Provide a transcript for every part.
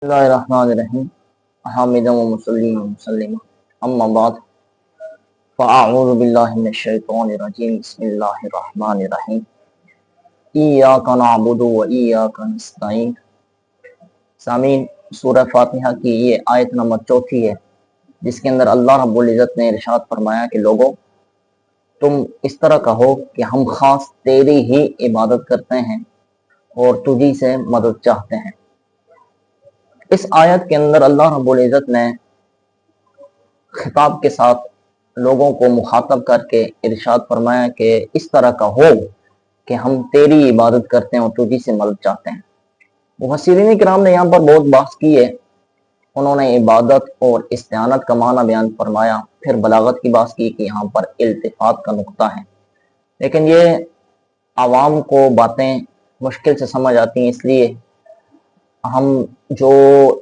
बिस्मिल्लाहिर्रहमानिर्रहीम हामिदन व मुसल्लिम व मुसल्लिमा अम्मा बाद फ़अऊज़ु बिल्लाहि मिनश्शैतानिर्रजीम बिस्मिल्लाहिर्रहमानिर्रहीम इय्याका नअबुदु व इय्याका नस्तईन। सामीन, सूरह फातिहा की ये आयत नंबर 4 है, जिसके अंदर अल्लाह रब्बुल इज़्ज़त ने इरशाद फरमाया कि लोगों, तुम इस तरह कहो कि हम खास तेरी ही इबादत करते हैं और तुझी से मदद चाहते हैं। इस आयत के अंदर अल्लाह रब्बुल इज़्ज़त ने खिताब के साथ लोगों को मुखातब करके इरशाद फरमाया कि इस तरह का हो कि हम तेरी इबादत करते हैं और तुझी से मदद चाहते हैं। मुफस्सिरीन किराम ने यहाँ पर बहुत बहस की है। उन्होंने इबादत और इस्तिआनत का माना बयान फरमाया, फिर बलागत की बात की कि यहाँ पर इल्तिफात का नुक्ता है, लेकिन ये आवाम को बातें मुश्किल से समझ आती हैं, इसलिए हम जो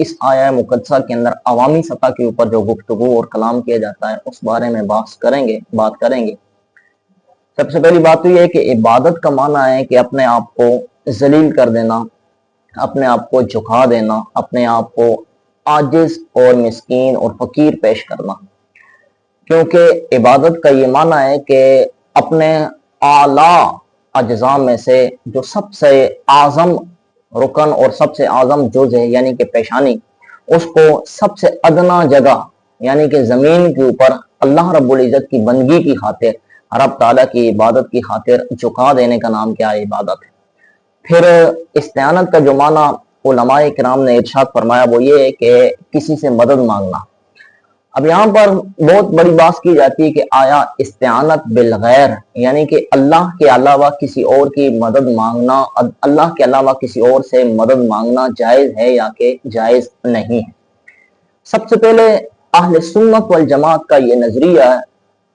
इस आया मुकद्दसा के अंदर अवामी सतह के ऊपर जो गुफ्तगू और कलाम किया जाता है उस बारे में बात करेंगे। सबसे पहली बात तो यह है कि इबादत का माना है कि अपने आप को जलील कर देना, अपने आप को झुका देना, अपने आप को आजिज और मिस्कीन और फकीर पेश करना। क्योंकि इबादत का ये माना है कि अपने आला अज्जा में से जो सबसे आज़म रुकन और सबसे आज़म जुज़ है यानी कि पेशानी, उसको सबसे अदना जगह यानी कि ज़मीन के ऊपर अल्लाह रब्बुल इज़्ज़त की बंदगी की खातिर, रब ताला की इबादत की खातिर झुका देने का नाम क्या है? इबादत है। फिर इस्तिआनत का जो माना उलमाए किराम ने इरशाद फरमाया वो ये है कि किसी से मदद मांगना। अब यहाँ पर बहुत बड़ी बात की जाती है कि आया इस्तिआनत बिल गैर यानी कि अल्लाह के अलावा किसी और की मदद मांगना, अल्लाह के अलावा किसी और से मदद मांगना जायज है या कि जायज नहीं है। सबसे पहले अहले सुन्नत वल जमात का ये नजरिया है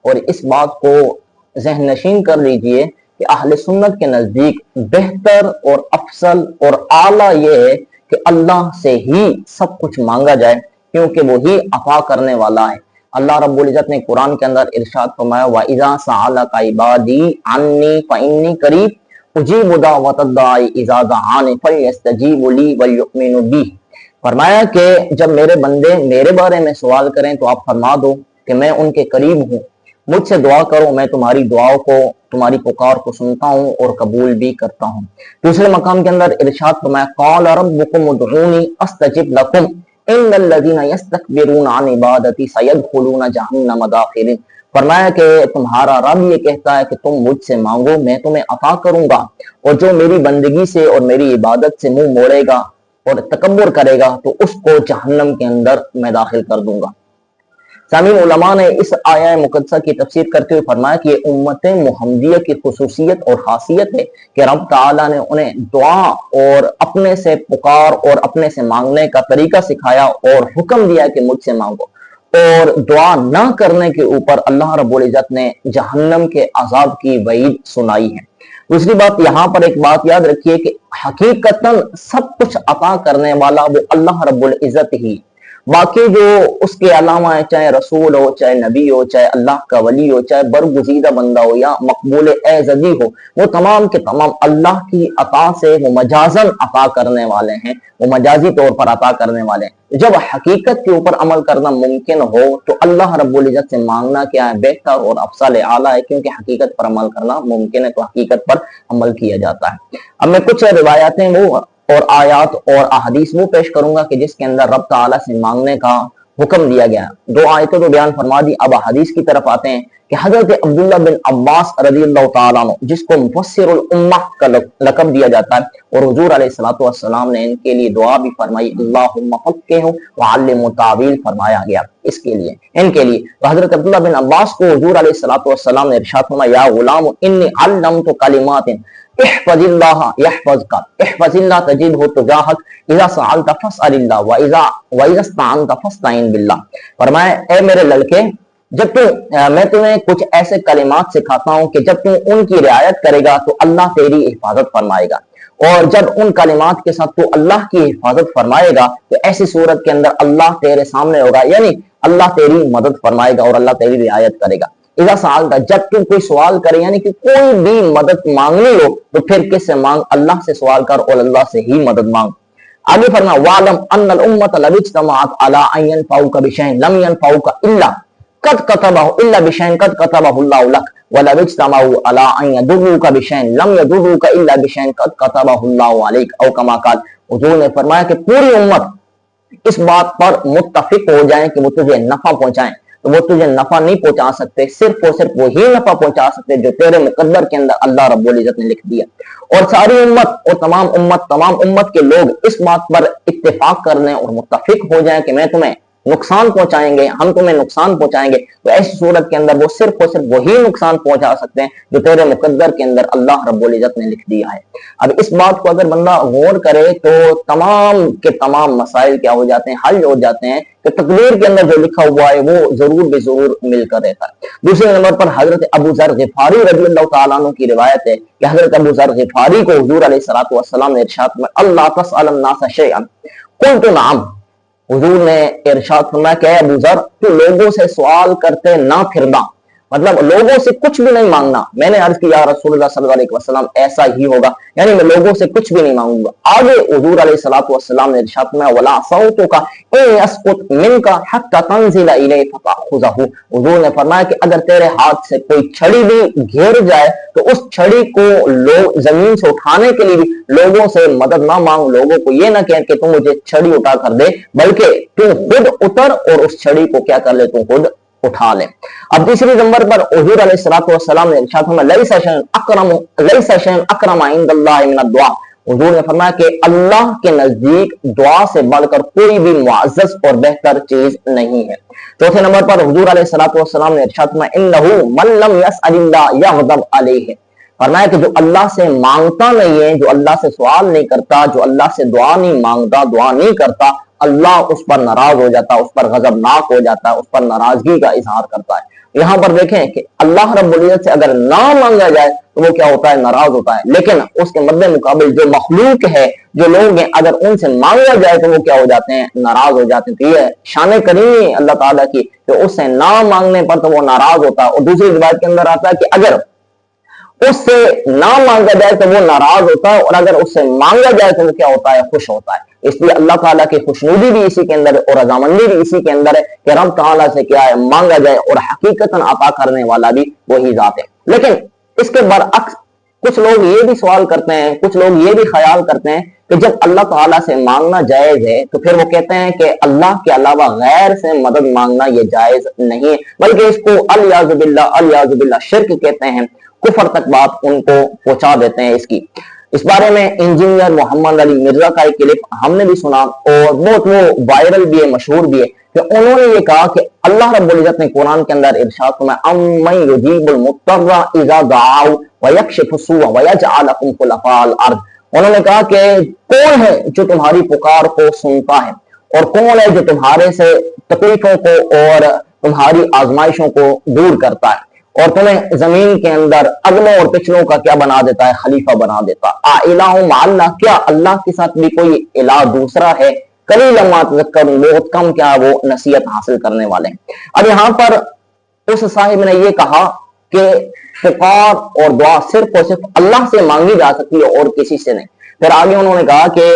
और इस बात को ज़हन नशीन कर लीजिए कि अहले सुन्नत के नजदीक बेहतर और अफसल और आला ये है कि अल्लाह से ही सब कुछ मांगा जाए, क्योंकि वो ही अता करने वाला है। अल्लाह रब्बुल इज़्ज़त ने कुरान के अंदर इरशाद फरमाया व इज़ा सअलका इबादी अन्नी फइन्नी करीब उजीबु दावतद दाई इज़ा दआनी फलयस्तजीबु ली वलयुमिनु बी। फरमाया कि जब मेरे बंदे मेरे बारे में सवाल करें तो आप फरमा दो कि मैं उनके करीब हूँ, मुझसे दुआ करो, मैं तुम्हारी दुआओं को, तुम्हारी पुकार को सुनता हूँ और कबूल भी करता हूँ। दूसरे मकाम के अंदर इरशाद फरमाया क़ाल रब्बुकुम उदऊनी अस्तजिब लकुम इन्नल्लज़ीना यस्तकबिरूना अन इबादती सयदखुलूना जहन्नम दाखिरीन। फरमाया कि तुम्हारा रब ये कहता है कि तुम मुझसे मांगो, मैं तुम्हें अता करूंगा, और जो मेरी बंदगी से और मेरी इबादत से मुंह मोड़ेगा और तकब्बुर करेगा तो उसको जहन्नम के अंदर मैं दाखिल कर दूंगा। सामीन, उलमा ने इस आया मुकद्दसा की तफसीर करते हुए फरमाया कि ये उम्मत मुहम्मदिया की खुसूसियत और खासियत है कि रब ताला ने उन्हें दुआ और अपने से पुकार और अपने से मांगने का तरीका सिखाया और हुक्म दिया कि मुझसे मांगो, और दुआ न करने के ऊपर अल्लाह रब्बुल इज़्ज़त ने जहन्नम के अजाब की वईद सुनाई है। दूसरी बात, यहाँ पर एक बात याद रखिए कि हकीकतन सब कुछ अता करने वाला वो अल्लाह रब्बुल इज़्ज़त ही, बाकी जो उसके अलावा है, चाहे रसूल हो, चाहे नबी हो, चाहे अल्लाह का वली हो, चाहे बरगुज़ीदा बंदा हो या मकबूल एज़दी हो, वो तमाम के तमाम अल्लाह की अता से वो मजाजन अता करने वाले हैं, वो मजाजी तौर पर अता करने वाले हैं। जब हकीकत के ऊपर अमल करना मुमकिन हो तो अल्लाह रब्बुल इज़्ज़त से मांगना क्या है? बेहतर और अफसल आला है, क्योंकि हकीकत पर अमल करना मुमकिन है तो हकीकत पर अमल किया जाता है। अब मैं कुछ रिवायातें वो और आयात और अहादीस वो पेश करूंगा कि जिसके अंदर रब ताला से मांगने का हुक्म दिया गया। दो आयतों तो बयान फरमा दी, अब हदीस की तरफ आते हैं कि हजरत अब्दुल्ला बिन अब्बास रज़ियल्लाहु ताला अन्हु, जिसको मुफस्सिरुल उम्मह का लक़ब दिया जाता है, और हुजूर अलैहिस्सलातु वस्सलाम ने इनके लिए दुआ भी फरमाई, अल्लाहुम्मा फ़क़्क़िहु व अल्लिमहु तावील फरमाया गया इसके लिए, इनके लिए। तो हजरत अब्दुल्ला बिन अब्बास को हुजूर अलैहिस्सलातु वस्सलाम ने इरशाद फरमाया या गुलाम इन्नी अल्लमतु कलिमातिन इहफ़ज़िल्लाह यहफ़ज़का इहफ़ज़िल्लाह तजिदहु तुजाहक इज़ा सअलता फ़स्अलिल्लाह व इज़ा इस्तअनता फ़स्तईन बिल्लाह। फरमाया ए मेरे लड़के, जब मैं तुम्हें कुछ ऐसे कलिमात सिखाता हूं कि जब तू उनकी रियायत करेगा तो अल्लाह तेरी हिफाजत फरमाएगा, और जब उन कलिमात के साथ तू अल्लाह की हिफाजत फरमाएगा तो ऐसी सूरत के अंदर अल्लाह तेरे सामने होगा, यानी अल्लाह तेरी मदद फरमाएगा और अल्लाह तेरी रियायत करेगा। इज़ा सअलता, जब तू कोई सवाल करे, यानी कि कोई भी मदद मांगनी हो तो फिर किससे मांग? अल्लाह से सवाल कर और अल्लाह से ही मदद मांग। आगे फरमा वालम अन्नल उम्मत लविज्तमाअत अला अन यनफउका बिशैइन लम यनफउका इल्ला कद कतबहु इल्ला बिशैइन कद कतबहु अल्लाहु लक व लविज्तमाउ अला अन यदुर्रुका बिशैइन लम यदुर्रुका इल्ला बिशैइन कद कतबहु अल्लाहु अलैक औ कमा काल। हुजूर ने फरमाया कि पूरी उम्मत इस बात पर मुत्तफिक हो जाए कि वो तुझे नफा पहुंचाएं, तो वो तुझे नफा नहीं पहुंचा सकते, सिर्फ और सिर्फ वही नफा पहुंचा सकते जो तेरे मुकद्दर के अंदर अल्लाह रब्बुल इज्जत ने लिख दिया। और सारी उम्मत और तमाम उम्मत के लोग इस बात पर इत्तेफाक कर लें और मुत्तफिक हो जाएं कि मैं तुम्हें नुकसान पहुंचाएंगे, हम तुम्हें नुकसान पहुंचाएंगे, तो ऐसी सूरत के अंदर वो सिर्फ और सिर्फ वही नुकसान पहुंचा सकते हैं जो तेरे मुकद्दर के अंदर अल्लाह रब्बुल इज्जत ने लिख दिया है। अब इस बात को अगर बंदा गौर करे तो तमाम के तमाम मसाइल क्या हो जाते हैं, हल हो जाते हैं कि तकदीर के अंदर जो लिखा हुआ है वो जरूर बेजरूर मिलकर रहता है। दूसरे नंबर पर हजरत अबू ज़र ग़िफ़ारी रज़ियल्लाहु ताला अन्हु की रिवायत है कि हजरत अबू ज़र ग़िफ़ारी को हुजूर अलैहिस्सलातु वस्सलाम ने इरशाद में अल्लाह तसअलन नास शैअन कुल्तु नअम, हुजूर ने इरशाद फरमाया कि अबू ज़र तू लोगों से सवाल करते ना फिरना, मतलब लोगों से कुछ भी नहीं मांगना। मैंने अर्ज किया रसूलुल्लाह सल्लल्लाहु अलैहि वसल्लम ऐसा ही होगा, यानी मैं लोगों से कुछ भी नहीं मांगूंगा। आगे हुजूर अलैहिस्सलातु वस्सलाम ने इरशाद फरमाया वला सौतुका इन यसकुत मिनका हत्ता तंजिला इलैहि फताखुज़हु, हुजूर ने फरमाया कि अगर तेरे हाथ से कोई छड़ी भी घिर जाए तो उस छड़ी को लोग जमीन से उठाने के लिए भी लोगों से मदद ना मांग, लोगों को ये ना कह कि तुम मुझे छड़ी उठा कर दे, बल्कि तू खुद उतर और उस छड़ी को क्या कर ले, तू खुद उठा ले। अब तीसरी नंबर पर हुजूर अलैहिस्सलातु वस्सलाम ने इरशाद फरमाया लैसा शैअन अकरम इंदल्लाहि मिन दुआ, हुजूर ने फरमाया कि अल्लाह के नजदीक दुआ से बढ़कर कोई भी मुअज़्ज़ज़ और बेहतर चीज नहीं है। चौथे नंबर पर हुजूर अलैहिस्सलातु वस्सलाम ने इरशाद फरमाया इन्नहु मन लम यसअलिल्लाह यग़ज़ब अलैहि, फरमाया कि जो अल्लाह से मांगता नहीं है, जो अल्लाह से सवाल नहीं करता, जो अल्लाह से दुआ नहीं मांगता, दुआ नहीं करता, अल्लाह उस पर नाराज हो जाता, उस पर गजबनाक हो जाता, उस पर नाराजगी का इजहार करता है। यहाँ पर देखें कि अल्लाह रब्बुल इज्जत से अगर ना मांगा जाए तो वो क्या होता है, नाराज होता है, लेकिन उसके मद्दे मुकाबिल जो मखलूक है, जो लोग हैं, अगर उनसे मांगा जाए तो वो क्या हो जाते हैं, नाराज हो जाते हैं। तो ये शान करीमी अल्लाह ताला की कि उससे ना मांगने पर तो वो नाराज होता है। और दूसरी रिवायत के अंदर आता है कि अगर उससे ना मांगा जाए तो वो नाराज होता है, और अगर उससे मांगा जाए तो वो क्या होता है, खुश होता है। इसलिए अल्लाह ताला की खुशनुदी भी इसी के अंदर है और रजामंदी भी इसी के अंदर है कि रब ताला से क्या है, मांगा जाए, और हकीकतन अता करने वाला भी वही जात है। लेकिन इसके बरअक्स कुछ लोग ये भी सवाल करते हैं, कुछ लोग ये भी ख्याल करते हैं कि जब अल्लाह ताला से मांगना जायज है तो फिर वो कहते हैं कि अल्लाह के अलावा गैर से मदद मांगना ये जायज नहीं है, बल्कि इसको अलियाज़ु बिल्लाह शिर्क कहते हैं, कुफर तक बात उनको पहुंचा देते हैं। इस बारे में इंजीनियर मोहम्मद अली मिर्जा का एक क्लिप हमने भी सुना और बहुत वो वायरल भी है, मशहूर भी है, कि उन्होंने ये कहा कि अल्लाह रब्बुल इज्जत ने कुरान के अंदर इरशाद फरमाया अम्मन युजीबुल मुत्तर्रा इज़ा दआउ व यक्शिफु सुअ व यजअलकुम खुलफाअल अर्द, उन्होंने कहा कि कौन है जो तुम्हारी पुकार को सुनता है, और कौन है जो तुम्हारे से तकलीफों को और तुम्हारी आजमाइशों को दूर करता है, और तुम्हें जमीन के अंदर अगलों और पिछलों का क्या बना देता है, खलीफा बना देता है। इलाहु मअल्लाह, क्या अल्लाह के साथ भी कोई इलाह दूसरा है, कलीलन मा तज़क्करून, बहुत कम क्या वो नसीहत हासिल करने वाले हैं। अब यहाँ पर उस साहिब ने ये कहा कि पुकार और दुआ सिर्फ और सिर्फ अल्लाह से मांगी जा सकती है और किसी से नहीं। फिर आगे उन्होंने कहा कि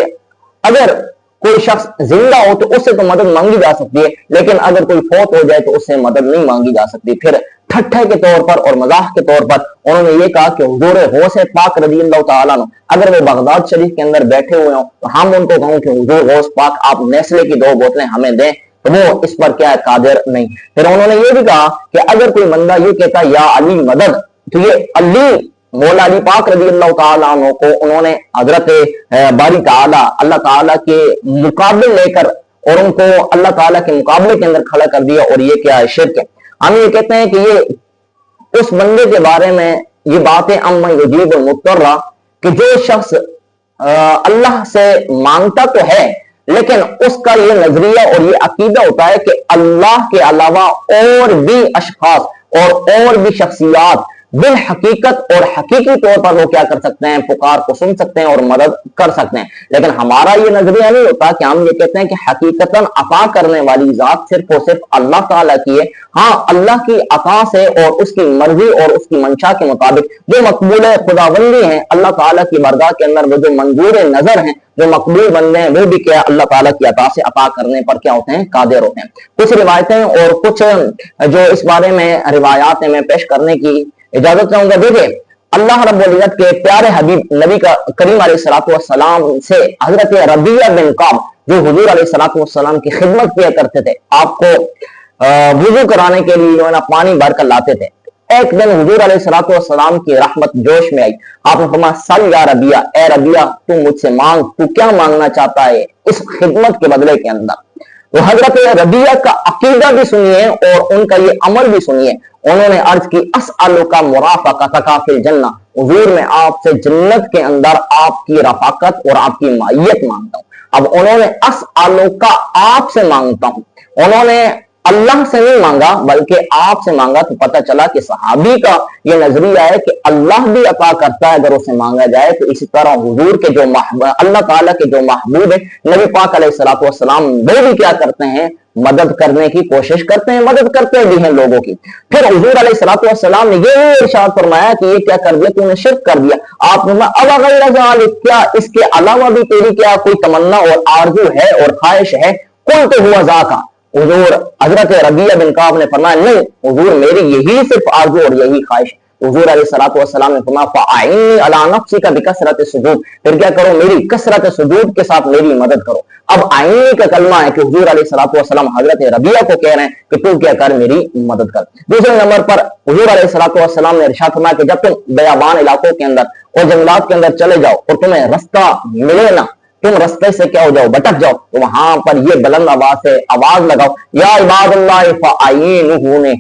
अगर कोई शख्स जिंदा हो तो उससे तो मदद मांगी जा सकती है, लेकिन अगर कोई फौत हो जाए तो उससे मदद नहीं मांगी जा सकती। फिर ठट्ठे के तौर पर और मजाक के तौर पर उन्होंने ये कहा कि हुजूर गौस पाक रज़ियल्लाहु ताला अन्हु अगर वो बगदाद शरीफ के अंदर बैठे हुए हो तो हम उनको कहूं कि हुजूर गौस पाक आप नेस्ले की 2 बोतलें हमें दें, तो वो इस पर क्या है, कादिर नहीं। फिर उन्होंने ये भी कहा कि अगर कोई बंदा ये कहता या अली मदद, तो ये अली मौला अली पाक रज़ियल्लाहु ताला अन्हु को उन्होंने हजरत बारी ताला अल्लाह ताला के मुकाबले लेकर और उनको अल्लाह ताला के मुकाबले के अंदर खड़ा कर दिया, और ये क्या है, शिर्क है। हम ये कहते हैं कि ये उस बंदे के बारे में ये बातें अम्मा युजीबुल मुत्तर्रा, कि जो शख्स अल्लाह से मांगता तो है लेकिन उसका ये नजरिया और ये अकीदा होता है कि अल्लाह के अलावा और भी अशखास और भी शख्सियात بالحقیقت اور حقیقی طور پر وہ کیا کر سکتے ہیں, پکار کو سن سکتے ہیں اور مدد کر سکتے ہیں. لیکن ہمارا یہ نظریہ نہیں ہوتا کہ ہم یہ کہتے ہیں کہ حقیقتاً عطا کرنے والی ذات صرف اور صرف اللہ تعالیٰ کی ہے. ہاں, اللہ کی عطا سے اور اس کی مرضی اور اس کی منشا کے مطابق جو مقبول خداوندی ہیں اللہ تعالیٰ کی بارگاہ کے اندر, وہ جو منظور نظر ہیں, جو مقبول بندے ہیں, وہ بھی کیا اللہ تعالیٰ کی عطا سے عطا کرنے پر کیا ہوتے ہیں, قادر ہوتے ہیں. کچھ روایتیں اور کچھ جو اس بارے میں روایات میں پیش کرنے کی اجازت چاہوں گا. دیکھیں, اللہ رب العزت کے پیارے حبیب نبی کا کریم علیہ الصلوۃ والسلام سے حضرت ربیعہ بن کعب جو حضور علیہ الصلوۃ والسلام کی خدمت کیا کرتے تھے, آپ کو وضو کرانے کے لیے جو ہے نا پانی بھر کر لاتے تھے. ایک دن حضور علیہ الصلوۃ والسلام کی رحمت جوش میں آئی. آپ نے فرمایا, سل یا ربیعہ, اے ربیعہ تو مجھ سے مانگ, تو کیا مانگنا چاہتا ہے اس خدمت کے بدلے کے اندر. وہ حضرت ربیعہ کا عقیدہ بھی سنیے اور ان کا یہ عمل بھی سنیے. انہوں نے عرض کی, اسألک مرافقتک فی الجنہ, حضور میں آپ سے جنت کے اندر آپ کی رفاقت اور آپ کی معیت مانگتا ہوں. اب انہوں نے اسألک آپ سے مانگتا ہوں, انہوں نے اللہ سے نہیں مانگا بلکہ آپ سے مانگا. تو پتہ چلا کہ صحابی کا یہ نظریہ ہے کہ اللہ بھی عطا کرتا ہے اگر اسے مانگا جائے. تو اسی طرح حضور کے جو اللہ تعالیٰ کے جو محبوب ہیں نبی پاک علیہ الصلوۃ والسلام, وہ بھی کیا کرتے ہیں, مدد کرنے کی کوشش کرتے ہیں, مدد کرتے بھی ہیں لوگوں کی. پھر حضور علیہ الصلوۃ والسلام نے یہ ارشاد فرمایا کہ یہ کیا کر دیا, تو نے شرک کر دیا. آپ نے فرمایا, اب غیر ذالک, کیا اس کے علاوہ بھی تیری کیا کوئی تمنا اور آرزو ہے اور خواہش ہے. قلت هو ذاک, حضور حضرت ربیعہ بن کعب نے فرمایا, نہیں حضور میری یہی صرف آرزو اور یہی خواہش ہے. حضور علیہ الصلوۃ والسلام نے فرمایا, فاعینی علی نفسک بکثرۃ السجود, پھر کیا کرو, میری کثرت سجود کے ساتھ میری مدد کرو. اب آئینی کا کلمہ ہے کہ حضور علیہ الصلوۃ والسلام حضرت ربیعہ کو کہہ رہے ہیں کہ تو کیا کر, میری مدد کر. دوسرے نمبر پر حضور علیہ الصلوۃ والسلام نے ارشاد فرمایا کہ جب تم بیابان علاقوں کے اندر اور جنگلات کے اندر چلے جاؤ اور تمہیں رستہ ملے نہ, تم رستے سے کیا ہو جاؤ, بٹک جاؤ, تو وہاں پر یہ بلند آواز سے آواز لگاؤ, یا عباد اللہ فاعینونی,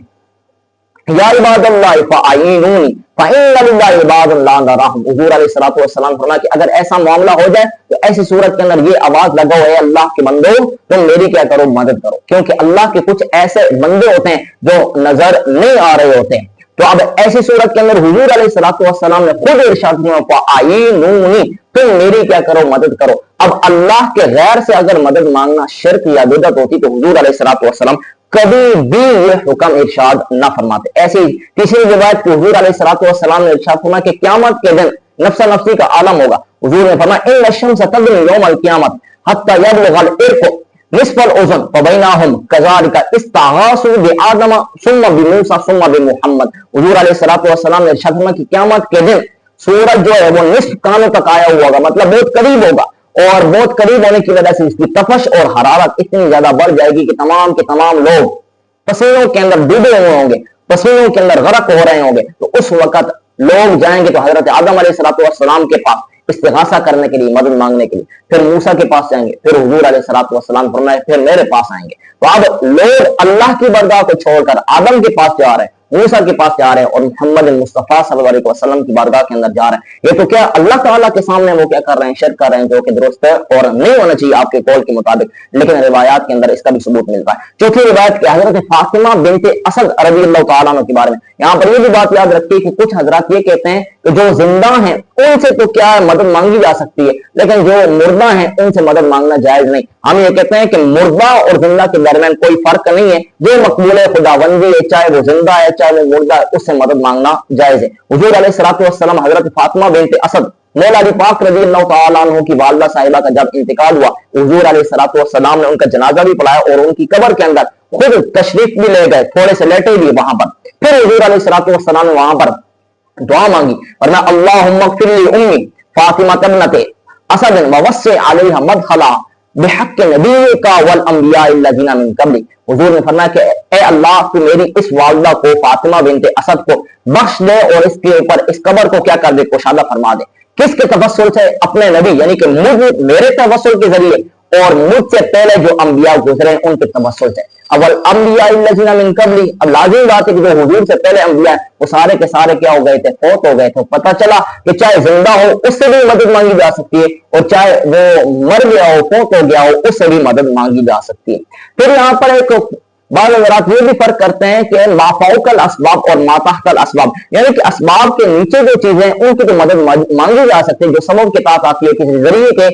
یا عباد اللہ فاعینونی فإن للہ عباد لا نراہم. حضور علیہ الصلوۃ والسلام فرمایا کہ اگر ایسا معاملہ ہو جائے تو ایسی صورت کے اندر یہ آواز لگاؤ, اے اللہ کے بندو تم میری کیا کرو, مدد کرو. کیونکہ اللہ کے کچھ ایسے بندے ہوتے ہیں جو نظر نہیں آ رہے ہوتے ہیں. تو اب ایسی صورت کے اندر حضور علیہ الصلوۃ والسلام نے خود ارشاد کیا, فاعینونی, تم میری کیا کرو, مدد کرو. اب اللہ کے غیر سے اگر مدد مانگنا شرک یا بدعت ہوتی تو حضور علیہ الصلوۃ والسلام کبھی بھی یہ حکم ارشاد نہ فرماتے. ایسی تیسری روایت کہ حضور علیہ الصلوۃ والسلام نے ارشاد فرمایا کہ قیامت کے دن نفسا نفسی کا عالم ہوگا. حضور نے فرمایا, ان الشمس تدنو یوم القیامت حتی یبلغ العرق نصف الاذن فبینہم کذالک استغاثوا بآدم ثم بموسیٰ ثم بمحمد. حضور علیہ الصلوۃ والسلام نے ارشاد فرمایا کہ قیامت کے دن سورج جو ہے وہ نصف کانوں تک آیا ہوا ہوگا, مطلب بہت قریب ہوگا, اور بہت قریب ہونے کی وجہ سے اس کی تپش اور حرارت اتنی زیادہ بڑھ جائے گی کہ تمام کے تمام لوگ پسینوں کے اندر ڈوبے ہوئے ہوں گے, پسینوں کے اندر غرق ہو رہے ہوں گے. تو اس وقت لوگ جائیں گے تو حضرت آدم علیہ الصلوۃ والسلام کے پاس استغاثہ کرنے کے لیے, مدد مانگنے کے لیے, پھر موسیٰ کے پاس جائیں گے, پھر حضور علیہ الصلوۃ والسلام فرمائے پھر میرے پاس آئیں گے. تو اب لوگ اللہ کی بارگاہ کو چھوڑ کر آدم کے پاس جا رہے ہیں, موسیٰ کے پاس جا رہے ہیں, اور محمد مصطفیٰ صلی اللہ علیہ وسلم کی بارگاہ کے اندر جا رہے ہیں. یہ تو کیا اللہ تعالیٰ کے سامنے وہ کیا کر رہے ہیں, شرک کر رہے ہیں, جو کہ درست ہے اور نہیں ہونا چاہیے آپ کے قول کے مطابق, لیکن روایات کے اندر اس کا بھی ثبوت ملتا ہے. چوتھی روایت کہ حضرت فاطمہ بنت اسد رضی اللہ تعالیٰ عنہ کے بارے میں, یہاں پر یہ بھی بات یاد رکھیے کہ کچھ حضرات یہ کہتے ہیں کہ جو زندہ ہیں ان سے تو کیا مدد مانگی جا سکتی ہے, لیکن جو مردہ ہیں ان سے مدد مانگنا جائز نہیں. ہم یہ کہتے ہیں کہ مردہ اور زندہ کے درمیان کوئی فرق نہیں ہے, جو مقبول خداوندی ہے چاہے وہ زندہ ہے چاہے وہ مردہ ہے, اس سے مدد مانگنا جائز ہے. حضور علیہ الصلوۃ والسلام حضرت فاطمہ بنت اسد مولا علی پاک رضی اللہ تعالیٰ عنہ کی والدہ صاحبہ کا جب انتقال ہوا, حضور علیہ الصلوۃ والسلام نے ان کا جنازہ بھی پڑھایا اور ان کی قبر کے اندر خود تشریف بھی لے گئے, تھوڑے سے لیٹے بھی وہاں پر. پھر حضور علیہ الصلوۃ والسلام نے وہاں پر دعا مانگی, ورنہ اللہم اغفر لی امی فاطمہ ابنت اسد ووسع علیہا مدخلا بحق نبیک والانبیاء الذین من قبلی. حضور نے فرمایا کہ اے اللہ تو میری اس والدہ کو فاطمہ بنت اسد کو بخش دے اور اس کے اوپر اس قبر کو کیا کر دے, کشادہ فرما دے. کس کے توسل سے, اپنے نبی یعنی کہ میرے توسل کے ذریعے اور مجھ سے پہلے جو انبیاء گزرے ہیں ان کے توسل سے. اول انبیاء الذین من قبلی, اب لازم بات ہے کہ جو حضور سے پہلے انبیاء وہ سارے کے سارے کیا ہو گئے تھے, فوت ہو گئے تھے. پتہ چلا کہ چاہے زندہ ہو اس سے بھی مدد مانگی جا سکتی ہے, اور چاہے وہ مر گیا ہو, فوت ہو گیا ہو, اس سے بھی مدد مانگی جا سکتی ہے. پھر یہاں پر ایک بعض حضرات یہ بھی فرق کرتے ہیں کہ ما فوق الاسباب اور ما تحت الاسباب، یعنی کہ اسباب کے نیچے جو چیزیں ان کی تو مدد مانگی جا سکتی ہے، جو سبب کے تحت آتی ہے، کسی ذریعے کے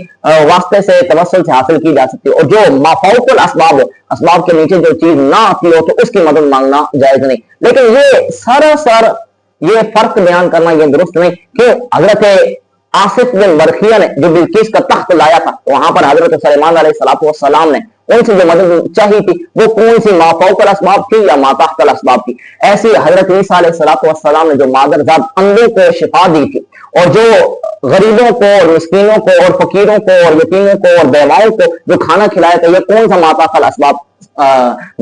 واسطے سے توسل سے حاصل کی جا سکتی ہے، اور جو ما فوق الاسباب اسباب کے نیچے جو چیز نہ آتی ہو تو اس کی مدد مانگنا جائز نہیں۔ لیکن یہ سراسر یہ فرق بیان کرنا یہ درست نہیں کہ حضرت آصف بن برخیہ نے جو بلقیس کا تخت لایا تھا، وہاں پر حضرت سلیمان علیہ السلام نے ان سے جو مدد چاہی تھی وہ کون سی ما فوق الاسباب تھی یا ما تحت الاسباب تھی؟ ایسی حضرت عیسیٰ علیہ السلام نے جو مادر ذات اندھوں کو شفا دی تھی، اور جو غریبوں کو اور مسکینوں کو اور فقیروں کو اور یتیموں کو اور بیواؤں کو جو کھانا کھلایا تھا، یہ کون سا ما تحت الاسباب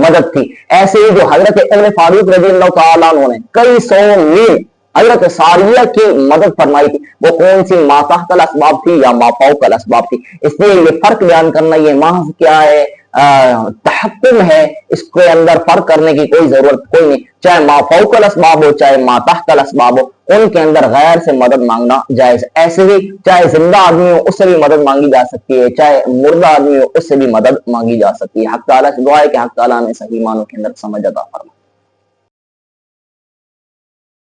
مدد تھی؟ ایسے ہی جو حضرت عمر فاروق رضی اللہ تعالیٰ عنہ نے کئی سو میل حضرت ساریہ کی مدد فرمائی تھی، وہ کون سی ما تحت الاسباب تھی یا ما فوق الاسباب تھی؟ اس لیے یہ فرق بیان کرنا یہ محض کیا ہے، تحکم ہے، اس کے اندر فرق کرنے کی کوئی ضرورت کوئی نہیں، چاہے ما فوق الاسباب ہو چاہے ما تحت الاسباب ہو، ان کے اندر غیر سے مدد مانگنا جائز۔ ایسے ہی چاہے زندہ آدمی ہو اس سے بھی مدد مانگی جا سکتی ہے، چاہے مردہ آدمی ہو اس سے بھی مدد مانگی جا سکتی ہے۔ حق تعالیٰ سے دعا ہے کہ حق تعالیٰ نے صحیح معنوں کے اندر سمجھ عطا فرمائے۔